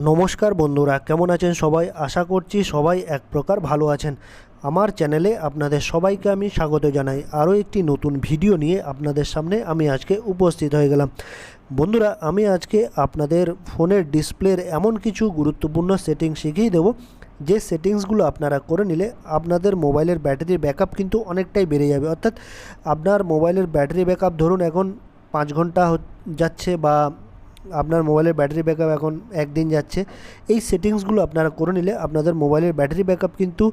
নমস্কার বন্ধুরা, কেমন আছেন সবাই? আশা করছি সবাই এক প্রকার ভালো আছেন। আমার চ্যানেলে আপনাদের সবাইকে আমি স্বাগত জানাই। আরও একটি নতুন ভিডিও নিয়ে আপনাদের সামনে আমি আজকে উপস্থিত হয়ে গেলাম। বন্ধুরা, আমি আজকে আপনাদের ফোনের ডিসপ্লের এমন কিছু গুরুত্বপূর্ণ সেটিংস শিখিয়ে দেবো, যে সেটিংসগুলো আপনারা করে নিলে আপনাদের মোবাইলের ব্যাটারির ব্যাকআপ কিন্তু অনেকটাই বেড়ে যাবে। অর্থাৎ আপনার মোবাইলের ব্যাটারি ব্যাকআপ ধরুন এখন 5 ঘন্টা যাচ্ছে, বা আপনার মোবাইলের ব্যাটারি ব্যাকআপ এখন একদিন যাচ্ছে। এই সেটিংসগুলো আপনারা করে নিলে আপনাদের মোবাইলের ব্যাটারি ব্যাকআপ কিন্তু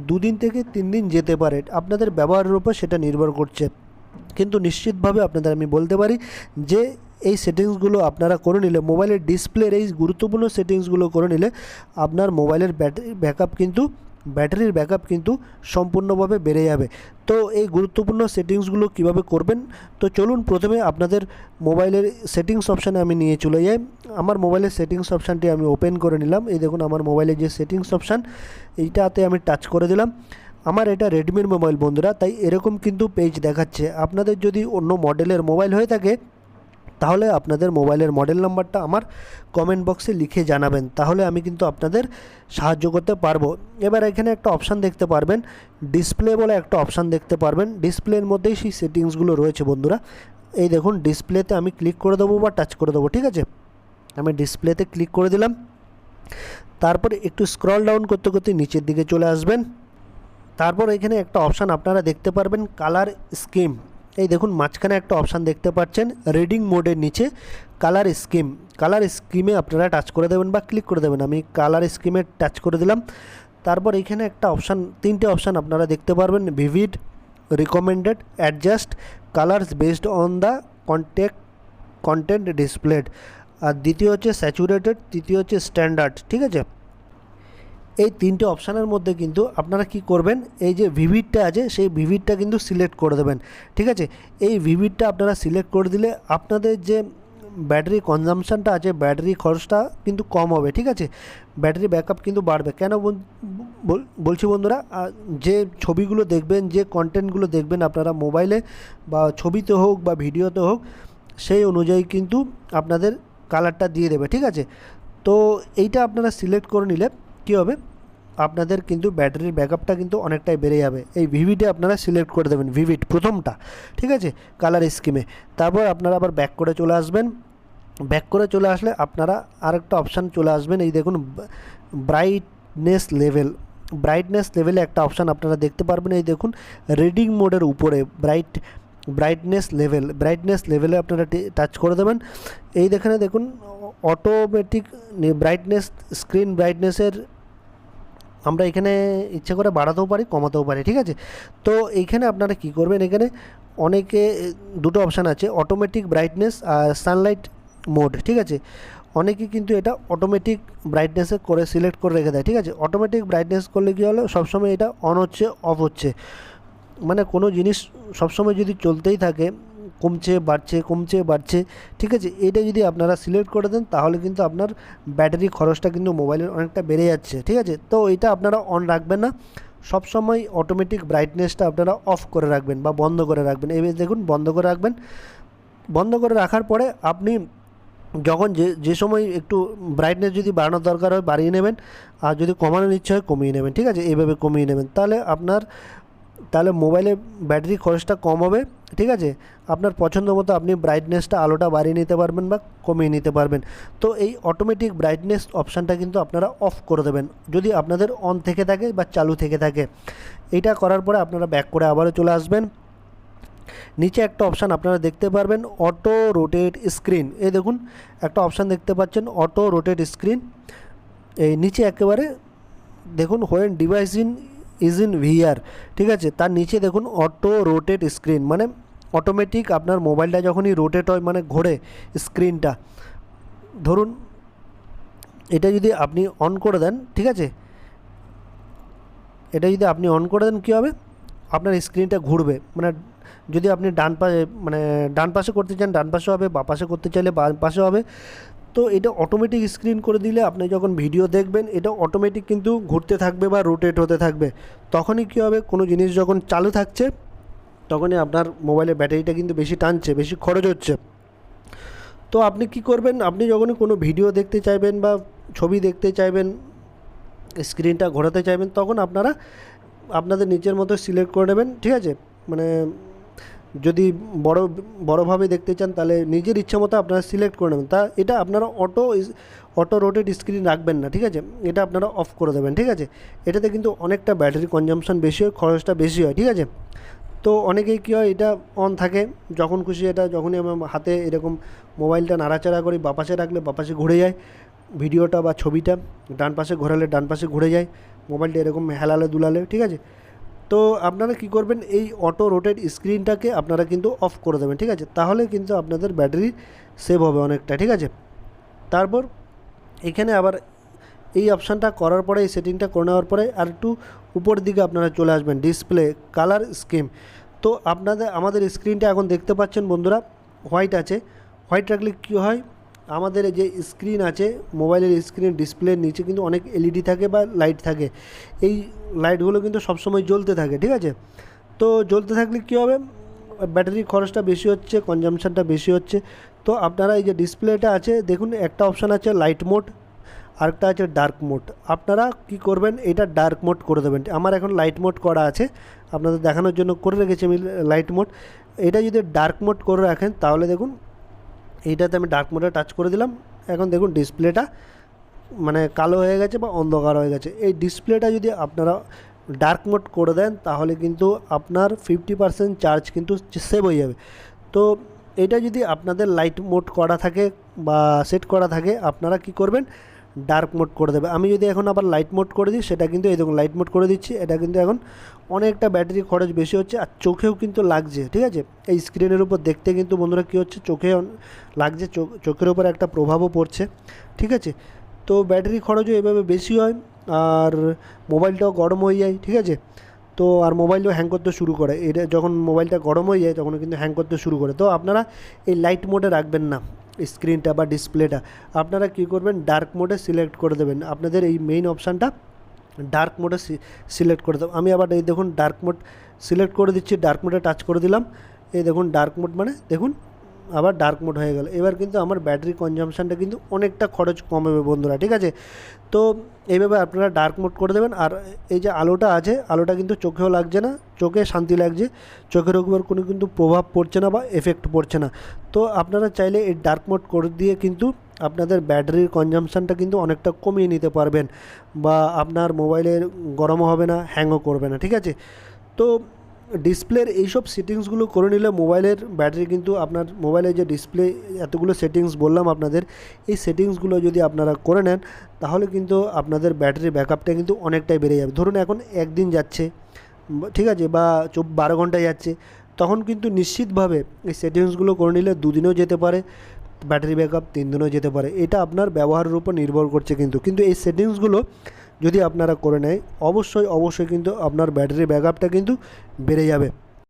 2 দিন থেকে 3 দিন যেতে পারে। আপনাদের ব্যবহারের উপর সেটা নির্ভর করছে, কিন্তু নিশ্চিতভাবে আপনাদের আমি বলতে পারি যে এই সেটিংসগুলো আপনারা করে নিলে, মোবাইলের ডিসপ্লের এই গুরুত্বপূর্ণ সেটিংসগুলো করে নিলে আপনার মোবাইলের ব্যাটারির ব্যাকআপ কিন্তু সম্পূর্ণভাবে বেড়ে যাবে। তো এই গুরুত্বপূর্ণ সেটিংসগুলো কিভাবে করবেন, তো চলুন প্রথমে আপনাদের মোবাইলের সেটিংস অপশানে আমি নিয়ে চলে যাই। আমার মোবাইলের সেটিংস অপশানটি আমি ওপেন করে নিলাম। এই দেখুন আমার মোবাইলের যে সেটিংস অপশান, এইটাতে আমি টাচ করে দিলাম। আমার এটা রেডমির মোবাইল বন্ধুরা, তাই এরকম কিন্তু পেজ দেখাচ্ছে। আপনাদের যদি অন্য মডেলের মোবাইল হয়ে থাকে তাহলে আপনাদের মোবাইলের মডেল নাম্বারটা আমার কমেন্ট বক্সে লিখে জানাবেন, তাহলে আমি কিন্তু আপনাদের সাহায্য করতে পারবো। এবার এখানে একটা অপশান দেখতে পারবেন, ডিসপ্লে বলে একটা অপশান দেখতে পারবেন। ডিসপ্লের মধ্যেই সেই সেটিংসগুলো রয়েছে বন্ধুরা। এই দেখুন ডিসপ্লেতে আমি ক্লিক করে দেবো বা টাচ করে দেবো, ঠিক আছে। আমি ডিসপ্লেতে ক্লিক করে দিলাম। তারপরে একটু স্ক্রল ডাউন করতে করতে নিচের দিকে চলে আসবেন। তারপর এখানে একটা অপশান আপনারা দেখতে পারবেন, কালার স্কিম। এই দেখুন মাঝখানে একটা অপশান দেখতে পাচ্ছেন, রিডিং মোডের নিচে কালার স্কিমে আপনারা টাচ করে দেবেন বা ক্লিক করে দেবেন। আমি কালার স্কিমে টাচ করে দিলাম। তারপর এখানে একটা অপশান, 3টে অপশান আপনারা দেখতে পারবেন, vivid, recommended, adjust colours based on the content displayed. আর দ্বিতীয় হচ্ছে স্যাচুরেটেড, তৃতীয় হচ্ছে স্ট্যান্ডার্ড, ঠিক আছে। এই 3টে অপশানের মধ্যে কিন্তু আপনারা কি করবেন, এই যে ভিভিডটা আছে সেই ভিভিডটা কিন্তু সিলেক্ট করে দেবেন, ঠিক আছে। এই ভিভিডটা আপনারা সিলেক্ট করে দিলে আপনাদের যে ব্যাটারি কনজামশানটা আছে, ব্যাটারি খরচটা কিন্তু কম হবে, ঠিক আছে। ব্যাটারি ব্যাকআপ কিন্তু বাড়বে। কেন বলছি বন্ধুরা, যে ছবিগুলো দেখবেন, যে কন্টেন্টগুলো দেখবেন আপনারা মোবাইলে, বা ছবিতে হোক বা ভিডিওতে হোক, সেই অনুযায়ী কিন্তু আপনাদের কালারটা দিয়ে দেবে, ঠিক আছে। তো এইটা আপনারা সিলেক্ট করে নিলে কী হবে, আপনাদের কিন্তু ব্যাটারির ব্যাকআপটা কিন্তু অনেকটাই বেড়ে যাবে। এই ভিভিডে আপনারা সিলেক্ট করে দেবেন, ভিভিড প্রথমটা, ঠিক আছে, কালার স্কিমে। তারপর আপনারা আবার ব্যাক করে চলে আসবেন। ব্যাক করে চলে আসলে আপনারা আরেকটা অপশান চলে আসবেন। এই দেখুন ব্রাইটনেস লেভেলে একটা অপশান আপনারা দেখতে পারবেন। এই দেখুন রিডিং মোডের উপরে ব্রাইটনেস লেভেলে আপনারা টাচ করে দেবেন। এই দেখুন অটোমেটিক স্ক্রিন ব্রাইটনেসের আমরা এখানে ইচ্ছে করে বাড়াতেও পারি, কমাতেও পারি, ঠিক আছে। তো এইখানে আপনারা কি করবেন, এখানে অনেকে 2টো অপশান আছে, অটোমেটিক ব্রাইটনেস আর সানলাইট মোড, ঠিক আছে। অনেকে কিন্তু এটা অটোমেটিক ব্রাইটনেসে করে সিলেক্ট করে রেখে দেয়, ঠিক আছে। অটোমেটিক ব্রাইটনেস করলে কী হলো, সবসময় এটা অন হচ্ছে অফ হচ্ছে, মানে কোনো জিনিস সবসময় যদি চলতেই থাকে, কমছে বাড়ছে, ঠিক আছে। এটা যদি আপনারা সিলেক্ট করে দেন তাহলে কিন্তু আপনার ব্যাটারি খরচটা কিন্তু মোবাইলের অনেকটা বেড়ে যাচ্ছে, ঠিক আছে। তো এটা আপনারা অন রাখবেন না, সবসময় অটোমেটিক ব্রাইটনেসটা আপনারা অফ করে রাখবেন বা বন্ধ করে রাখবেন। এবার দেখুন বন্ধ করে রাখবেন। বন্ধ করে রাখার পরে আপনি যখন যে সময় একটু ব্রাইটনেস যদি বাড়ানোর দরকার হয় বাড়িয়ে নেবেন, আর যদি কমানোর ইচ্ছা হয় কমিয়ে নেবেন, ঠিক আছে। এইভাবে কমিয়ে নেবেন, তাহলে মোবাইলের ব্যাটারি খরচটা কম হবে, ঠিক আছে। আপনার পছন্দ মতো আপনি ব্রাইটনেসটা, আলোটা বাড়িয়ে নিতে পারবেন বা কমিয়ে নিতে পারবেন। তো এই অটোমেটিক ব্রাইটনেস অপশানটা কিন্তু আপনারা অফ করে দেবেন যদি আপনাদের অন থেকে থাকে বা চালু থেকে থাকে। এইটা করার পরে আপনারা ব্যাক করে আবারও চলে আসবেন। নিচে একটা অপশান আপনারা দেখতে পারবেন, অটো রোটেট স্ক্রিন। এই দেখুন একটা অপশান দেখতে পাচ্ছেন, অটো রোটেট স্ক্রিন। এই নিচে একেবারে দেখুন when device is in VR, ঠিক আছে। তার নিচে দেখুন অটো রোটেট স্ক্রিন, মানে অটোমেটিক আপনার মোবাইলটা যখনই রোটেট হয়, মানে ঘোরে স্ক্রিনটা, ধরুন এটা যদি আপনি অন করে দেন, ঠিক আছে, এটা যদি আপনি অন করে দেন কী হবে, আপনার স্ক্রিনটা ঘুরবে। মানে যদি আপনি ডান পাশে করতে চান ডান পাশে হবে, বাঁ পাশে করতে চাইলে বাঁ পাশে হবে। তো এটা অটোমেটিক স্ক্রিন করে দিলে আপনি যখন ভিডিও দেখবেন এটা অটোমেটিক কিন্তু ঘুরতে থাকবে বা রোটেট হতে থাকবে। তখনই কী হবে, কোনো জিনিস যখন চালু থাকছে তখনই আপনার মোবাইলের ব্যাটারিটা কিন্তু বেশি টানছে, বেশি খরচ হচ্ছে। তো আপনি কি করবেন, আপনি যখনই কোনো ভিডিও দেখতে চাইবেন বা ছবি দেখতে চাইবেন, স্ক্রিনটা ঘোরাতে চাইবেন, তখন আপনারা আপনাদের নিজের মতো সিলেক্ট করে নেবেন, ঠিক আছে। মানে যদি বড়োভাবে দেখতে চান তাহলে নিজের ইচ্ছা মতো আপনারা সিলেক্ট করে নেবেন। এটা আপনারা অটো রোটেট স্ক্রিন রাখবেন না, ঠিক আছে। এটা আপনারা অফ করে দেবেন, ঠিক আছে। এটাতে কিন্তু অনেকটা ব্যাটারি কনজাম্পশন বেশি হয়, খরচটা বেশি হয়, ঠিক আছে। তো অনেকেই কী হয়, এটা অন থাকে, যখন খুশি এটা যখনই আমার হাতে এরকম মোবাইলটা নাড়াচাড়া করি, বাপাশে রাখলে বাপাশে ঘুরে যায় ভিডিওটা বা ছবিটা, ডান পাশে ঘোরালে ডান পাশে ঘুরে যায়, মোবাইলটা এরকম হেলালে দুলালে, ঠিক আছে। তো আপনারা কি করবেন, এই অটো রোটেট স্ক্রিনটাকে আপনারা কিন্তু অফ করে দেবেন, ঠিক আছে। তাহলে কিন্তু আপনাদের ব্যাটারি সেভ হবে অনেকটা, ঠিক আছে। তারপর এখানে আবার এই অপশানটা করার পরে, এই সেটিংটা করে নেওয়ার পরে আর একটু উপরের দিকে আপনারা চলে আসবেন, ডিসপ্লে কালার স্কিম। তো আমাদের স্ক্রিনটা এখন দেখতে পাচ্ছেন বন্ধুরা, হোয়াইট আছে। হোয়াইট রাখলে কী হয়, আমাদের যে স্ক্রিন আছে মোবাইলের স্ক্রিন ডিসপ্লের নিচে কিন্তু অনেক এলইডি থাকে বা লাইট থাকে, এই লাইটগুলো কিন্তু সবসময় জ্বলতে থাকে, ঠিক আছে। তো জ্বলতে থাকলে কী হবে, ব্যাটারি খরচটা বেশি হচ্ছে, কনজামশানটা বেশি হচ্ছে। তো আপনারা এই যে ডিসপ্লেটা আছে দেখুন, একটা অপশান আছে লাইট মোড, আরেকটা আছে ডার্ক মোড। আপনারা কি করবেন, এটা ডার্ক মোড করে দেবেন। আমার এখন লাইট মোড করা আছে, আপনাদের দেখানোর জন্য করে রেখেছি আমি লাইট মোড। এটা যদি ডার্ক মোড করে রাখেন তাহলে দেখুন, এইটাতে আমি ডার্ক মোডে টাচ করে দিলাম, এখন দেখুন ডিসপ্লেটা মানে কালো হয়ে গেছে বা অন্ধকার হয়ে গেছে। এই ডিসপ্লেটা যদি আপনারা ডার্ক মোড করে দেন তাহলে কিন্তু আপনার 50% চার্জ কিন্তু সেভ হয়ে যাবে। তো এটা যদি আপনাদের লাইট মোড করা থাকে বা সেট করা থাকে, আপনারা কি করবেন, ডার্ক মোড করে দেবে। আমি যদি এখন আবার লাইট মোড করে দিই, সেটা কিন্তু এই দেখুন লাইট মোড করে দিচ্ছি, এটা কিন্তু এখন অনেকটা ব্যাটারি খরচ বেশি হচ্ছে আর চোখেও কিন্তু লাগছে, ঠিক আছে। এই স্ক্রিনের উপর দেখতে কিন্তু বন্ধুরা কী হচ্ছে, চোখে লাগছে, চোখের উপর একটা প্রভাবও পড়ছে, ঠিক আছে। তো ব্যাটারি খরচও এভাবে বেশি হয় আর মোবাইলটাও গরম হয়ে যায়, ঠিক আছে। তো আর মোবাইলও হ্যাং করতে শুরু করে, এটা যখন মোবাইলটা গরম হয়ে যায় তখন কিন্তু হ্যাং করতে শুরু করে। তো আপনারা এই লাইট মোডে রাখবেন না স্ক্রিনটা বা ডিসপ্লেটা, আপনারা কী করবেন, ডার্ক মোডে সিলেক্ট করে দেবেন। আপনাদের এই মেইন অপশানটা ডার্ক মোডে সিলেক্ট করে দেবো। আমি আবার এই দেখুন ডার্ক মোড সিলেক্ট করে দিচ্ছি, ডার্ক মোডে টাচ করে দিলাম, এই দেখুন ডার্ক মোড মানে দেখুন আবার ডার্ক মোড হয়ে গেল। এবার কিন্তু আমার ব্যাটারি কনজামশানটা কিন্তু অনেকটা খরচ কমাবে বন্ধুরা, ঠিক আছে। তো এইভাবে আপনারা ডার্ক মোড করে দেবেন। আর এই যে আলোটা আছে, আলোটা কিন্তু চোখেও লাগছে না, চোখে শান্তি লাগছে, চোখের উপর কোনো কিন্তু প্রভাব পড়ছে না বা এফেক্ট পড়ছে না। তো আপনারা চাইলে এই ডার্ক মোড করে দিয়ে কিন্তু আপনাদের ব্যাটারির কনজামশানটা কিন্তু অনেকটা কমিয়ে নিতে পারবেন, বা আপনার মোবাইলের গরমও হবে না, হ্যাংও করবে না, ঠিক আছে। তো ডিসপ্লের এইসব সেটিংসগুলো করে নিলে মোবাইলের ব্যাটারি কিন্তু আপনার মোবাইলের যে ডিসপ্লে এতগুলো সেটিংস বললাম আপনাদের, এই সেটিংসগুলো যদি আপনারা করে নেন তাহলে কিন্তু আপনাদের ব্যাটারি ব্যাকআপটা কিন্তু অনেকটাই বেড়ে যাবে। ধরুন এখন একদিন যাচ্ছে, ঠিক আছে, বা 12 ঘন্টা যাচ্ছে, তখন কিন্তু নিশ্চিতভাবে এই সেটিংসগুলো করে নিলে 2 দিনেও যেতে পারে ব্যাটারি ব্যাকআপ, 3 দিনেও যেতে পারে। এটা আপনার ব্যবহারের উপর নির্ভর করছে কিন্তু এই সেটিংসগুলো যদি আপনারা করে নেয় অবশ্যই কিন্তু আপনার ব্যাটারি ব্যাকআপটা কিন্তু বেড়ে যাবে।